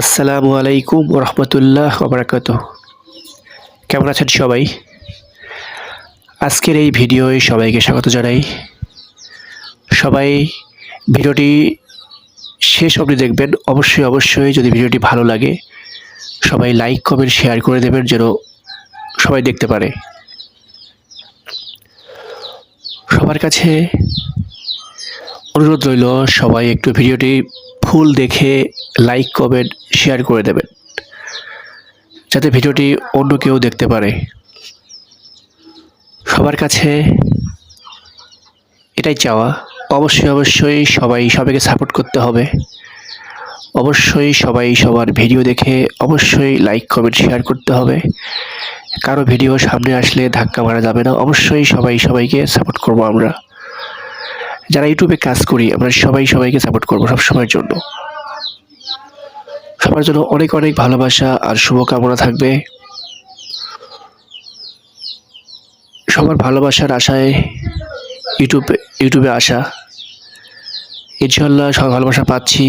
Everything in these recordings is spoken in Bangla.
আসসালামু আলাইকুম রহমতুল্লাহ ওবরাকাতুহ। কেমন আছেন সবাই? আজকের এই ভিডিওয় সবাইকে স্বাগত জানাই। সবাই ভিডিওটি শেষ অবধি দেখবেন। অবশ্যই যদি ভিডিওটি ভালো লাগে সবাই লাইক কমেন্ট শেয়ার করে দেবেন যেন সবাই দেখতে পারে। সবার কাছে অনুরোধ রইল সবাই একটু ভিডিওটি ফুল দেখে লাইক কমেন্ট শেয়ার করে দেবেন যাতে ভিডিওটি অন্য কেউ দেখতে পারে। সবার কাছে এটাই চাওয়া। অবশ্যই সবাইকে সাপোর্ট করতে হবে। অবশ্যই সবাই সবার ভিডিও দেখে অবশ্যই লাইক কমেন্ট শেয়ার করতে হবে। কারো ভিডিও সামনে আসলে ধাক্কা মারা যাবে না। অবশ্যই সবাইকে সাপোর্ট করব। আমরা যারা ইউটিউবে কাজ করি আমরা সবাইকে সাপোর্ট করব সবসময়ের জন্য। সবার জন্য অনেক ভালোবাসা আর শুভকামনা থাকবে। সবার ভালোবাসার আশায় ইউটিউবে আসা। ইনশাআল্লাহ সবার ভালোবাসা পাচ্ছি।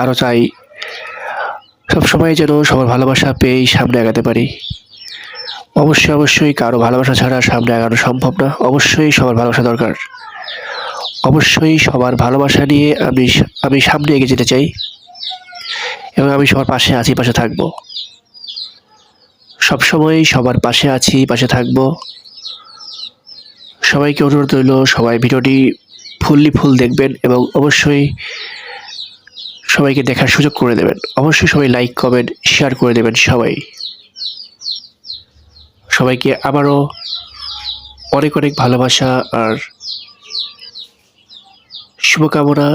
আরও চাই সবসময় যেন সবার ভালোবাসা পেয়েই সামনে এগাতে পারি। অবশ্যই কারো ভালোবাসা ছাড়া সামনে এগানো সম্ভব না। অবশ্যই সবার ভালোবাসা দরকার। অবশ্যই সবার ভালোবাসা নিয়ে আমি সামনে এগিয়ে যেতে চাই এবং আমি সবার পাশে আছি, পাশে থাকব। সবসময় সবার পাশে আছি, পাশে থাকব। সবাইকে অনুরোধ রইল সবাই ভিডিওটি ফুল দেখবেন এবং অবশ্যই সবাইকে দেখার সুযোগ করে দেবেন। অবশ্যই সবাই লাইক কমেন্ট শেয়ার করে দেবেন। সবাইকে আবারও অনেক ভালোবাসা আর শুভকামনা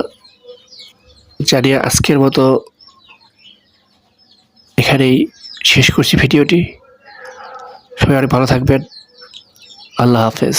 জানিয়ে আজকের মতো এখানেই শেষ করছি ভিডিওটি। সবাই অনেক ভালো থাকবেন। আল্লাহ হাফেজ।